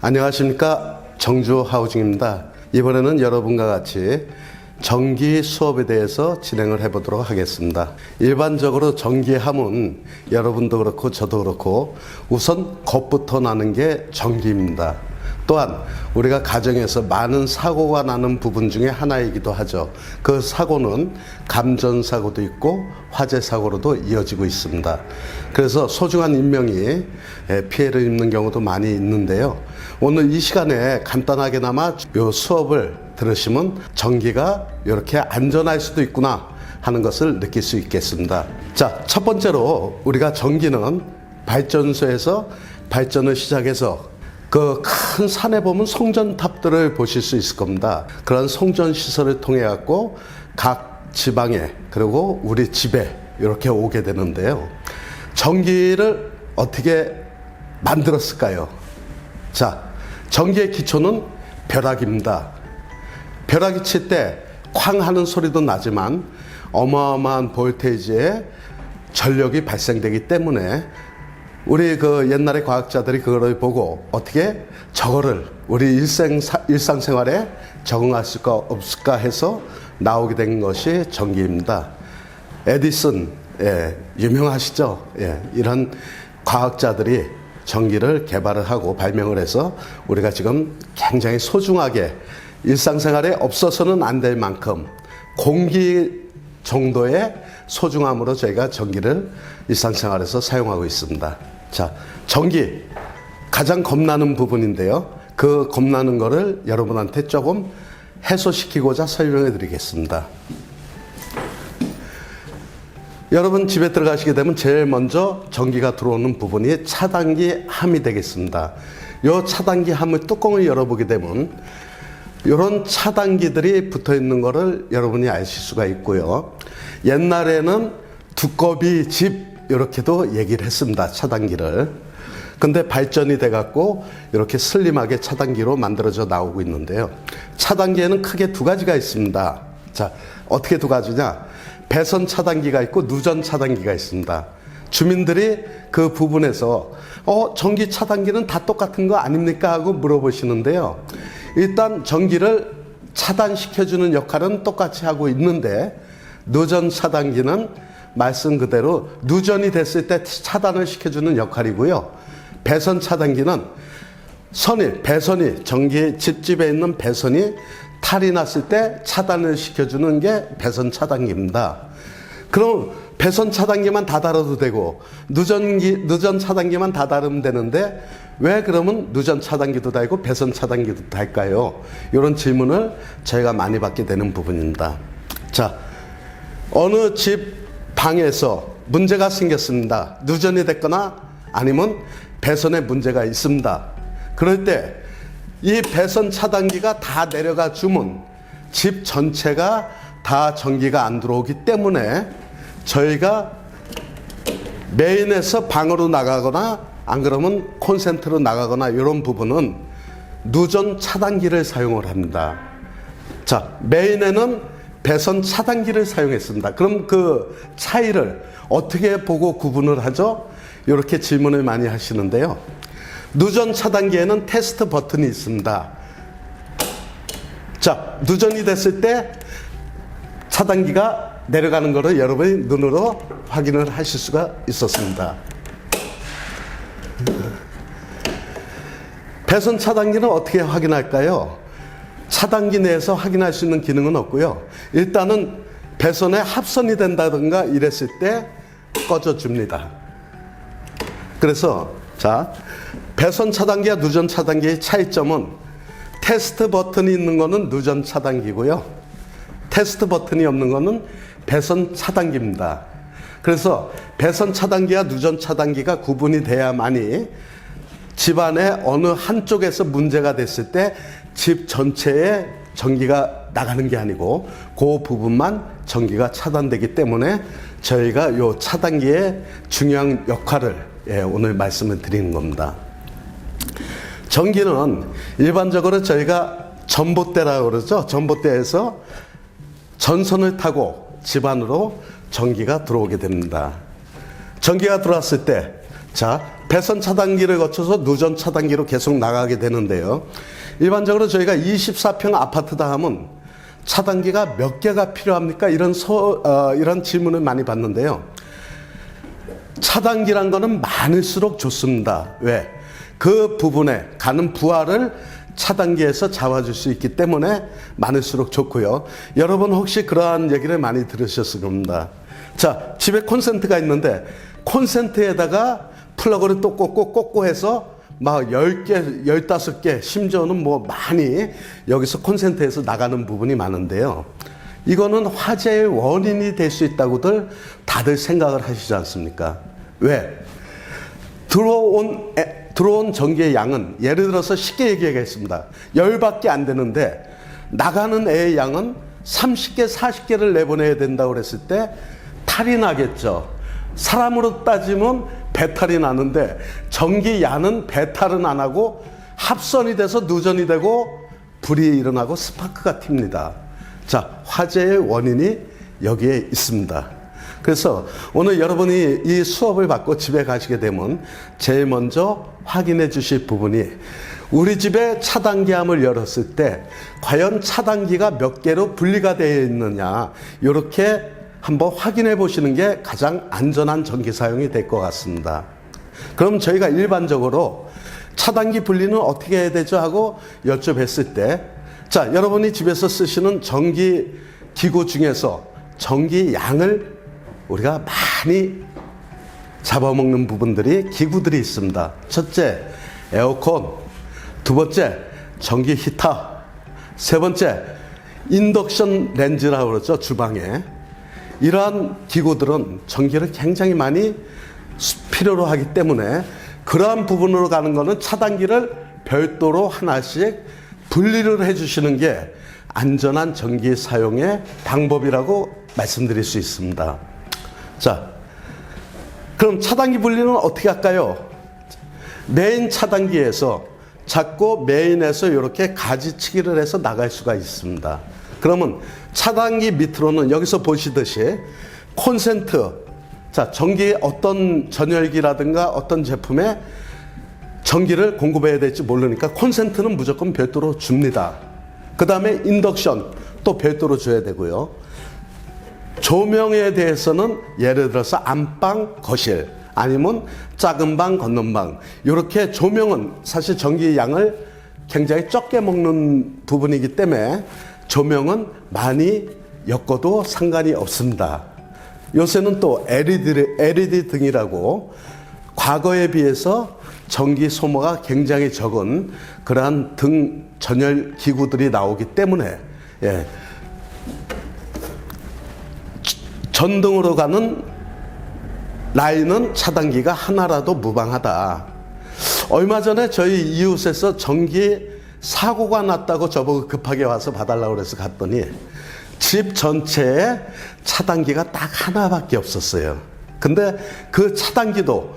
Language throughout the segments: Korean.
안녕하십니까, 정주하우징입니다. 이번에는 여러분과 같이 전기 수업에 대해서 진행을 해보도록 하겠습니다. 일반적으로 전기하면 여러분도 그렇고 저도 그렇고 우선 겁부터 나는 게 전기입니다. 또한 우리가 가정에서 많은 사고가 나는 부분 중에 하나이기도 하죠. 그 사고는 감전사고도 있고 화재사고로도 이어지고 있습니다. 그래서 소중한 인명이 피해를 입는 경우도 많이 있는데요. 오늘 이 시간에 간단하게나마 이 수업을 들으시면 전기가 이렇게 안전할 수도 있구나 하는 것을 느낄 수 있겠습니다. 자, 첫 번째로 우리가 전기는 발전소에서 발전을 시작해서 그 큰 산에 보면 송전탑들을 보실 수 있을 겁니다. 그런 송전시설을 통해 갖고 각 지방에 그리고 우리 집에 이렇게 오게 되는데요. 전기를 어떻게 만들었을까요? 자, 전기의 기초는 벼락입니다. 벼락이 칠 때 쾅 하는 소리도 나지만 어마어마한 볼테이지의 전력이 발생되기 때문에 우리 그 옛날에 과학자들이 그거를 보고 어떻게 저거를 우리 일상생활에 적응할 수가 없을까 해서 나오게 된 것이 전기입니다. 에디슨, 유명하시죠? 이런 과학자들이 전기를 개발을 하고 발명을 해서 우리가 지금 굉장히 소중하게 일상생활에 없어서는 안 될 만큼 공기 정도의 소중함으로 저희가 전기를 일상생활에서 사용하고 있습니다. 자, 전기 가장 겁나는 부분인데요. 그 겁나는 거를 여러분한테 조금 해소시키고자 설명해 드리겠습니다. 여러분 집에 들어가시게 되면 제일 먼저 전기가 들어오는 부분이 차단기 함이 되겠습니다. 이 차단기 함의 뚜껑을 열어보게 되면 이런 차단기들이 붙어 있는 것을 여러분이 아실 수가 있고요. 옛날에는 두꺼비 집 이렇게도 얘기를 했습니다. 차단기를. 근데 발전이 돼 갖고 이렇게 슬림하게 차단기로 만들어져 나오고 있는데요. 차단기에는 크게 두 가지가 있습니다. 자, 어떻게 두 가지냐? 배선 차단기가 있고 누전 차단기가 있습니다. 주민들이 그 부분에서 전기 차단기는 다 똑같은 거 아닙니까? 하고 물어보시는데요. 일단 전기를 차단시켜주는 역할은 똑같이 하고 있는데 누전 차단기는 말씀 그대로 누전이 됐을 때 차단을 시켜주는 역할이고요. 배선 차단기는 배선이 전기 집집에 있는 배선이 탈이 났을 때 차단을 시켜주는 게 배선 차단기입니다. 그럼 배선 차단기만 다 달아도 되고 누전 차단기만 다 달으면 되는데 왜 그러면 누전 차단기도 달고 배선 차단기도 달까요? 이런 질문을 저희가 많이 받게 되는 부분입니다. 자, 어느 집 방에서 문제가 생겼습니다. 누전이 됐거나 아니면 배선에 문제가 있습니다. 그럴 때 이 배선 차단기가 다 내려가 주면 집 전체가 다 전기가 안 들어오기 때문에 저희가 메인에서 방으로 나가거나 안 그러면 콘센트로 나가거나 이런 부분은 누전 차단기를 사용을 합니다. 자, 메인에는 배선 차단기를 사용했습니다. 그럼 그 차이를 어떻게 보고 구분을 하죠? 이렇게 질문을 많이 하시는데요. 누전 차단기에는 테스트 버튼이 있습니다. 자, 누전이 됐을 때 차단기가 내려가는 것을 여러분이 눈으로 확인을 하실 수가 있었습니다. 배선 차단기는 어떻게 확인할까요? 차단기 내에서 확인할 수 있는 기능은 없고요. 일단은 배선에 합선이 된다든가 이랬을 때 꺼져줍니다. 그래서 자, 배선 차단기와 누전 차단기의 차이점은 테스트 버튼이 있는 거는 누전 차단기고요. 테스트 버튼이 없는 거는 배선 차단기입니다. 그래서 배선 차단기와 누전 차단기가 구분이 돼야만이 집안의 어느 한쪽에서 문제가 됐을 때 집 전체에 전기가 나가는 게 아니고 그 부분만 전기가 차단되기 때문에 저희가 이 차단기의 중요한 역할을 오늘 말씀을 드리는 겁니다. 전기는 일반적으로 저희가 전봇대라고 그러죠. 전봇대에서 전선을 타고 집안으로 전기가 들어오게 됩니다. 전기가 들어왔을 때 자, 배선 차단기를 거쳐서 누전 차단기로 계속 나가게 되는데요. 일반적으로 저희가 24평 아파트다 하면 차단기가 몇 개가 필요합니까? 이런 질문을 많이 받는데요. 차단기란 거는 많을수록 좋습니다. 왜? 그 부분에 가는 부하를 차단기에서 잡아줄 수 있기 때문에 많을수록 좋고요. 여러분 혹시 그러한 얘기를 많이 들으셨을 겁니다. 자, 집에 콘센트가 있는데 콘센트에다가 플러그를 또 꽂고 해서 막 10개, 15개, 심지어는 뭐 많이 여기서 콘센트에서 나가는 부분이 많은데요. 이거는 화재의 원인이 될 수 있다고들 다들 생각을 하시지 않습니까? 왜? 들어온 전기의 양은 예를 들어서 쉽게 얘기하겠습니다. 10밖에 안 되는데 나가는 애의 양은 30개, 40개를 내보내야 된다고 그랬을 때 탈이 나겠죠. 사람으로 따지면 배탈이 나는데 전기야는 배탈은 안 하고 합선이 돼서 누전이 되고 불이 일어나고 스파크가 튑니다. 자, 화재의 원인이 여기에 있습니다. 그래서 오늘 여러분이 이 수업을 받고 집에 가시게 되면 제일 먼저 확인해 주실 부분이 우리 집에 차단기함을 열었을 때 과연 차단기가 몇 개로 분리가 되어 있느냐, 이렇게 한번 확인해 보시는 게 가장 안전한 전기 사용이 될 것 같습니다. 그럼 저희가 일반적으로 차단기 분리는 어떻게 해야 되죠 하고 여쭤봤을 때, 자, 여러분이 집에서 쓰시는 전기 기구 중에서 전기 양을 우리가 많이 잡아먹는 부분들이 기구들이 있습니다. 첫째, 에어컨. 두 번째, 전기 히터. 세 번째, 인덕션 렌즈라고 그러죠, 주방에. 이러한 기구들은 전기를 굉장히 많이 필요로 하기 때문에 그러한 부분으로 가는 거는 차단기를 별도로 하나씩 분리를 해주시는 게 안전한 전기 사용의 방법이라고 말씀드릴 수 있습니다. 자, 그럼 차단기 분리는 어떻게 할까요? 메인 차단기에서 잡고 메인에서 이렇게 가지치기를 해서 나갈 수가 있습니다. 그러면 차단기 밑으로는 여기서 보시듯이 콘센트, 자, 전기 어떤 전열기라든가 어떤 제품에 전기를 공급해야 될지 모르니까 콘센트는 무조건 별도로 줍니다. 그 다음에 인덕션 또 별도로 줘야 되고요. 조명에 대해서는 예를 들어서 안방, 거실 아니면 작은 방, 건넌 방, 이렇게 조명은 사실 전기 양을 굉장히 적게 먹는 부분이기 때문에 조명은 많이 엮어도 상관이 없습니다. 요새는 또 LED 등이라고 과거에 비해서 전기 소모가 굉장히 적은 그러한 등 전열 기구들이 나오기 때문에, 예, 전등으로 가는 라인은 차단기가 하나라도 무방하다. 얼마 전에 저희 이웃에서 전기 사고가 났다고 저보고 급하게 와서 봐달라고 그래서 갔더니 집 전체에 차단기가 딱 하나밖에 없었어요. 근데 그 차단기도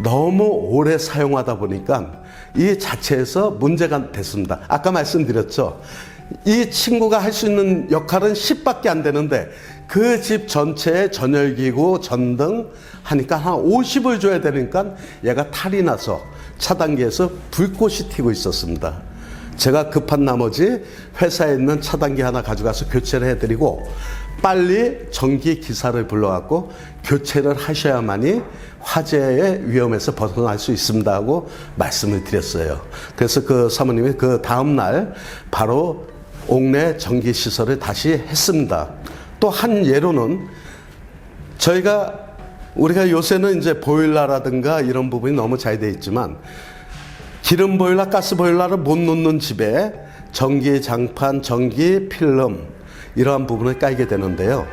너무 오래 사용하다 보니까 이 자체에서 문제가 됐습니다. 아까 말씀드렸죠. 이 친구가 할 수 있는 역할은 10밖에 안 되는데 그 집 전체에 전열기구, 전등 하니까 한 50을 줘야 되니까 얘가 탈이 나서 차단기에서 불꽃이 튀고 있었습니다. 제가 급한 나머지 회사에 있는 차단기 하나 가져가서 교체를 해드리고 빨리 전기 기사를 불러갖고 교체를 하셔야만이 화재의 위험에서 벗어날 수 있습니다 하고 말씀을 드렸어요. 그래서 그 사모님이 그 다음날 바로 옥내 전기 시설을 다시 했습니다. 또 한 예로는 우리가 요새는 이제 보일러라든가 이런 부분이 너무 잘 돼 있지만 기름 보일러, 가스 보일러를 못 놓는 집에 전기 장판, 전기 필름 이러한 부분을 깔게 되는데요.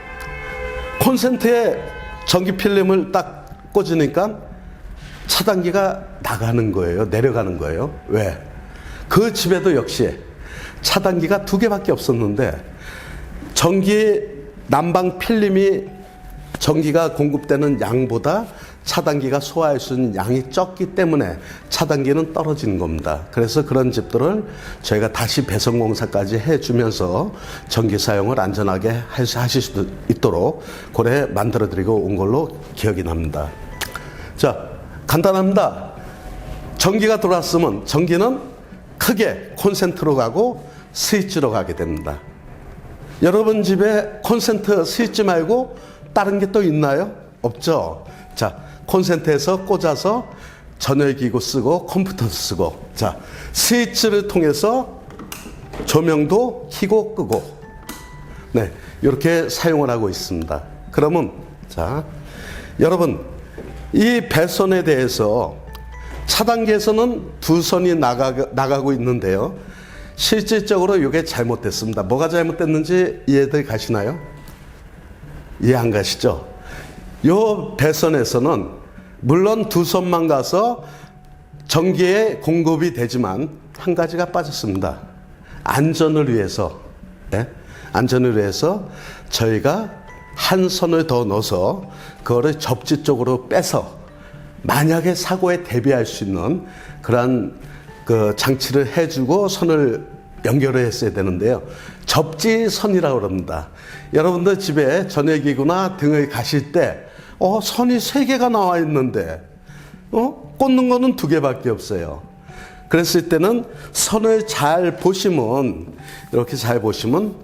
콘센트에 전기 필름을 딱 꽂으니까 차단기가 나가는 거예요. 내려가는 거예요. 왜? 그 집에도 역시 차단기가 2개밖에 없었는데 전기 난방 필름이 전기가 공급되는 양보다 차단기가 소화할 수 있는 양이 적기 때문에 차단기는 떨어지는 겁니다. 그래서 그런 집들을 저희가 다시 배선공사까지 해주면서 전기 사용을 안전하게 하실 수 있도록 고래 만들어드리고 온 걸로 기억이 납니다. 자, 간단합니다. 전기가 들어왔으면 전기는 크게 콘센트로 가고 스위치로 가게 됩니다. 여러분 집에 콘센트 스위치 말고 다른 게 또 있나요? 없죠. 자, 콘센트에서 꽂아서 전열기구 쓰고 컴퓨터 쓰고, 자, 스위치를 통해서 조명도 켜고 끄고, 네, 이렇게 사용을 하고 있습니다. 그러면 자, 여러분 이 배선에 대해서 차단기에서는 두 선이 나가고 있는데요. 실질적으로 이게 잘못됐습니다. 뭐가 잘못됐는지 이해들 가시나요? 이해 안 가시죠? 요 배선에서는 물론 두 선만 가서 전기에 공급이 되지만 한 가지가 빠졌습니다. 안전을 위해서, 네? 안전을 위해서 저희가 한 선을 더 넣어서 그거를 접지 쪽으로 빼서 만약에 사고에 대비할 수 있는 그러한 그 장치를 해주고 선을 연결을 했어야 되는데요. 접지선이라고 그럽니다. 여러분들 집에 전해기구나 등을 가실 때 선이 3개가 나와 있는데 꽂는 거는 2개밖에 없어요. 그랬을 때는 선을 잘 보시면, 이렇게 잘 보시면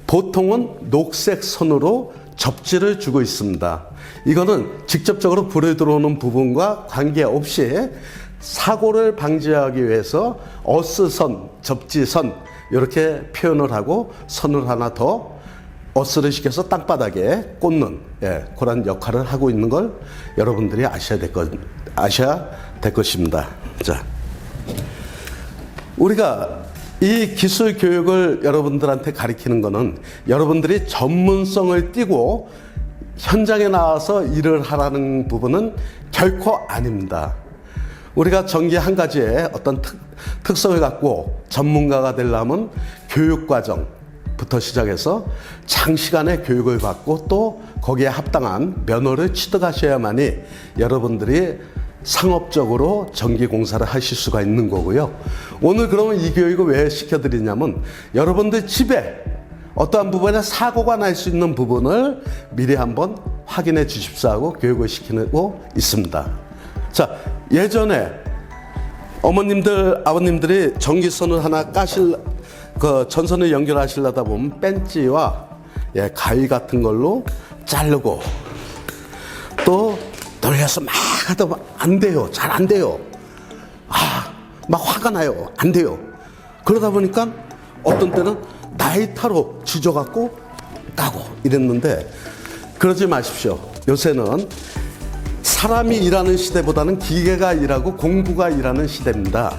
보통은 녹색 선으로 접지를 주고 있습니다. 이거는 직접적으로 불이 들어오는 부분과 관계없이 사고를 방지하기 위해서 어스선, 접지선 이렇게 표현을 하고 선을 하나 더 어스를 시켜서 땅바닥에 꽂는, 그런 역할을 하고 있는 걸 여러분들이 아셔야 될 것입니다. 자, 우리가 이 기술 교육을 여러분들한테 가르치는 거는 여러분들이 전문성을 띠고 현장에 나와서 일을 하라는 부분은 결코 아닙니다. 우리가 전기 한 가지에 어떤 특성을 갖고 전문가가 되려면 교육과정부터 시작해서 장시간의 교육을 받고 또 거기에 합당한 면허를 취득하셔야만이 여러분들이 상업적으로 전기공사를 하실 수가 있는 거고요. 오늘 그러면 이 교육을 왜 시켜드리냐면 여러분들 집에 어떠한 부분에 사고가 날 수 있는 부분을 미리 한번 확인해 주십사 하고 교육을 시키고 있습니다. 자, 예전에 어머님들, 아버님들이 전기선을 하나 전선을 연결하시려다 보면 벤치와 가위 같은 걸로 자르고 또 돌려서 막 하다 보면 안 돼요. 잘 안 돼요. 막 화가 나요. 안 돼요. 그러다 보니까 어떤 때는 나이타로 지져갖고 까고 이랬는데 그러지 마십시오. 요새는 사람이 일하는 시대보다는 기계가 일하고 공구가 일하는 시대입니다.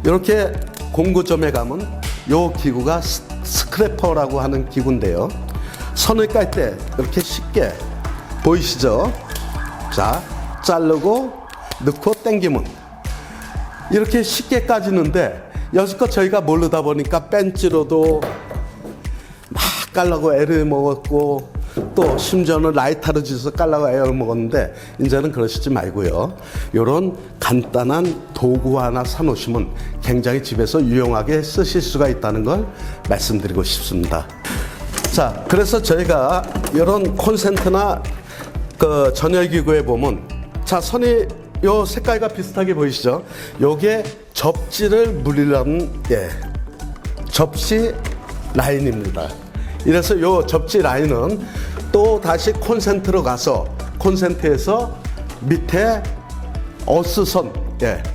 이렇게 공구점에 가면 요 기구가 스크래퍼라고 하는 기구인데요. 선을 깔 때 이렇게 쉽게 보이시죠? 자, 자르고 넣고 당기면 이렇게 쉽게 까지는데 여지껏 저희가 모르다 보니까 벤치로도 막 깔라고 애를 먹었고 또 심지어는 라이터를 지어서 깔라고 애를 먹었는데 이제는 그러시지 말고요. 이런 간단한 도구 하나 사놓으시면 굉장히 집에서 유용하게 쓰실 수가 있다는 걸 말씀드리고 싶습니다. 자, 그래서 저희가 이런 콘센트나 그 전열기구에 보면 자, 선이 요 색깔과 비슷하게 보이시죠? 요게 접지를 물리려는 접시 라인입니다. 이래서 요 접지 라인은 또 다시 콘센트로 가서 콘센트에서 밑에 어스선,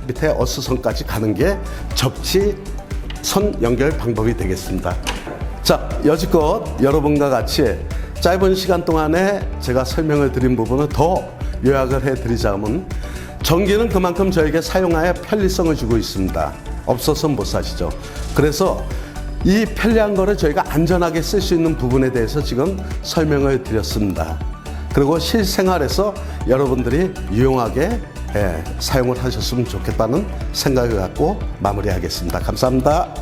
밑에 어스선까지 가는 게 접지선 연결 방법이 되겠습니다. 자, 여지껏 여러분과 같이 짧은 시간 동안에 제가 설명을 드린 부분을 더 요약을 해드리자면 전기는 그만큼 저에게 사용하여 편리성을 주고 있습니다. 없어서는 못 사시죠. 그래서 이 편리한 거를 저희가 안전하게 쓸 수 있는 부분에 대해서 지금 설명을 드렸습니다. 그리고 실생활에서 여러분들이 유용하게 사용을 하셨으면 좋겠다는 생각을 갖고 마무리하겠습니다. 감사합니다.